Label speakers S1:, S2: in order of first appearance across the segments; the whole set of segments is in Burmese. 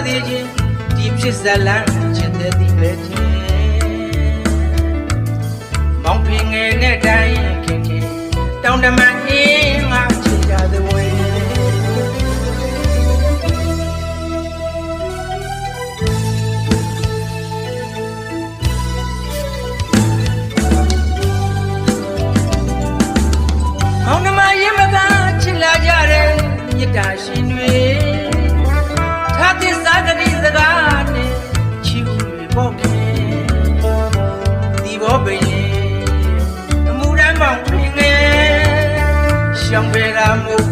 S1: သေးခြင်းဒီဖြစ်ဇလန်းချစ်တဲ့ဒီပဲချင်းမောင်ပင်ငယ်နဲ့တိုင်းခင်ခင်တောင်းတမန်အင်းငါချစ်ကြတဲ့ဝေမောင်နှမရင်မကချစ်လာကြတဲ့မြတ်တာရှင်တွေသာသစ္စာဂတိစကားနဲ့ချီးဦးတွေပေါ့ခင်ဒီဘောပင်အမှုရမ်းမောင်ပင်ငယ်ရှောင်ပေတာမို့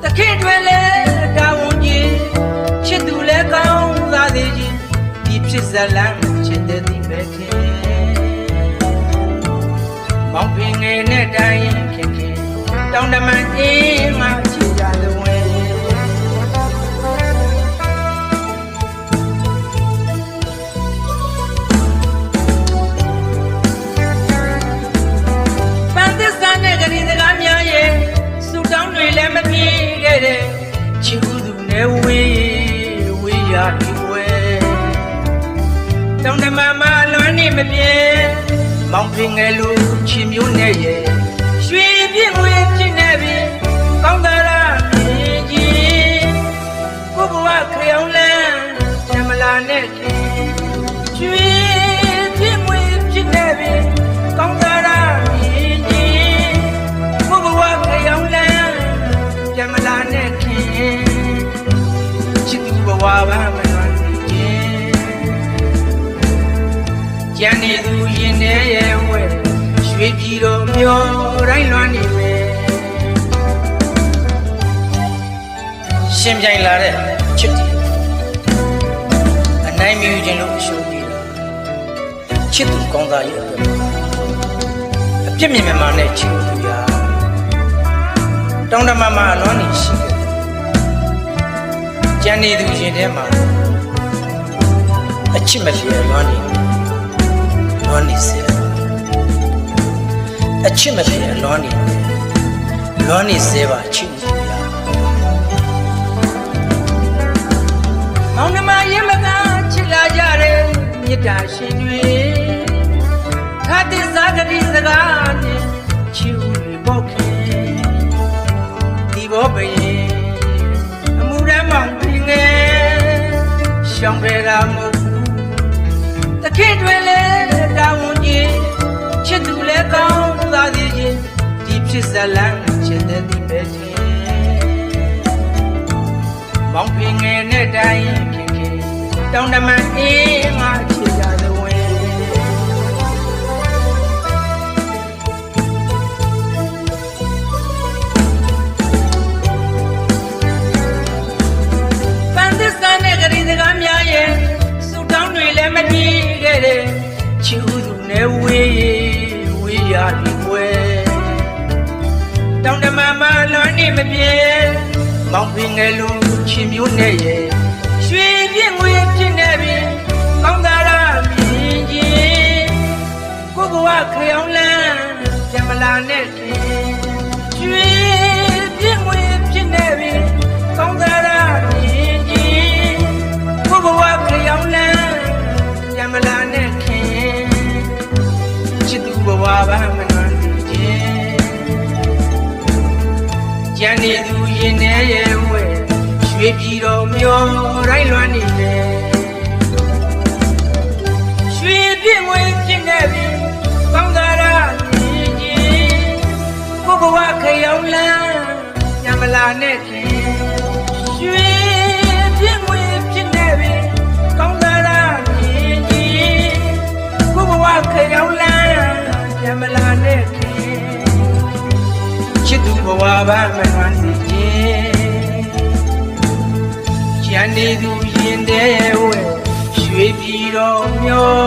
S1: တခင်တွေလဲတာဝန်ကြီးချစ်သူလဲကောင်းသားသေးချင်းဒီဖြစ်ဇလန်းချစ်တဲ့ဒီပဲခင်မောင်ပင်ငယ်နဲ့တိုင်းခင်ခင်တောင်းတမန်အင်းငါချစ်ကြတဲ့ဝဲပန်းသစ္စာနဲ့ဂရီစကားများရဲ့စူတောင်းတွေလည်းမပြေခဲ့တဲ့ချစ်ဦးသူနဲ့ဝေးရဒီဝဲတောင်းတမန်မလွမ်းနေမပြေမောင်ပင်ငယ်လူချီမျိုးနဲ့ရဲ့ရွှေပြည့်ငွေပြည့်နေပြီကောင်းတာလားမြင်ကြီးကိုဘဝခရောင်းလန်းဓမ္မလာနဲ့ခင်ရွှေပြည့်ငွေပြည့်နေပြီကောင်းတာလားမြင်ကြီးကိုဘဝခရောင်းလန်းဓမ္မလာနဲ့ခင်ချစ်သူဘဝဘာမလွန်သေးခြင်းကြံနေသူရင်ထဲရဲ့ဝဲရွှေပြည်တော်မျိုးတိုင်းလွမ်းနေမယ်ရှင်ပြိုင်လာတဲ့ချစ်တယ်အနိုင်မြူခြင်းလို့အရှုံးပြီးတော့ချစ်သူကောင်းသားရဲ့အတွက်အပြစ်မြင်မှန်နဲ့ချစ်သူရတောင်းတမမလွမ်းနေရှိတယ်ကြံနေသူရင်ထဲမှာအချစ်မလျက်လွမ်းနေစေအချစ်မဖြစ်လွမ်းနေစေပါချစ်နေရမောင်နှမရင်မကချစ်လာကြတဲ့မြတ်တာရှင်တွေသာသစ္စာဂတိစကားနဲ့ချီဦးတွေပေါ့ခင်ဒီဘောပင်အမှုရမ်းမောင်ပင်ငယ်ရှောင်ပေတာမို့တခင်တွေလဲတာဝန်ကြီးချစ်သူလဲကောင်းသားသေးချင်းဒီဖြစ်ဇလန်းချစ်တဲ့ဒီပဲချင်းမောင်ပင်ငယ်နဲ့တိုင်းခင်ခင်တောင်းတမန်အေးငါချစ်ကြတဲ့ဝဲပန်းသစ္စာနဲ့ဂရီစကားများရဲ့စူတောင်းတွေလည်းမပြေခဲ့တဲ့ချစ်ဦးသူနဲ့ဝေးရဒီဝဲတောင်းတမန်မလွမ်းနေမပြေမောင်ပင်ငယ်လူချီမျိုးနဲ့ရဲ့ရွှေပြည့်ငွေပြည့်နေပြီကောင်းတာလားမြင်ကြီးကိုဘဝခရောင်းလန်းဓမ္မလာနဲ့ခင်ရွှေပြည့်ငွေပြည့်နေပြီကောင်းတာလားမြင်ကြီးကိုဘဝခရောင်းလန်းဓမ္မလာနဲ့ခင်ချစ်သူဘဝဘာမနှွမ်းသေးခြင်းကြံနေသူရင်ထဲရဲ့ဝဲရွှေပြည်တော်မျိုးတိုင်းလွမ်းနေတယ်ရွှေပြည့်ငွေပြည့်နေပြီကောင်းတာလားမြင်ကြီးကိုဘဝခရောင်းလန်းညမလာနဲ့ခင်ရွှေပြည့်ငွေပြည့်နေပြီကောင်းတာလားမြင်ကြီးကိုဘဝခရောင်းလန်းညမလာနဲ့ခင်ချစ်သူဘဝဘာမနှွမ်းသေးခြင်းကြံနေသူရင်ထဲဝဲရွှေပြည်တော်မျိုး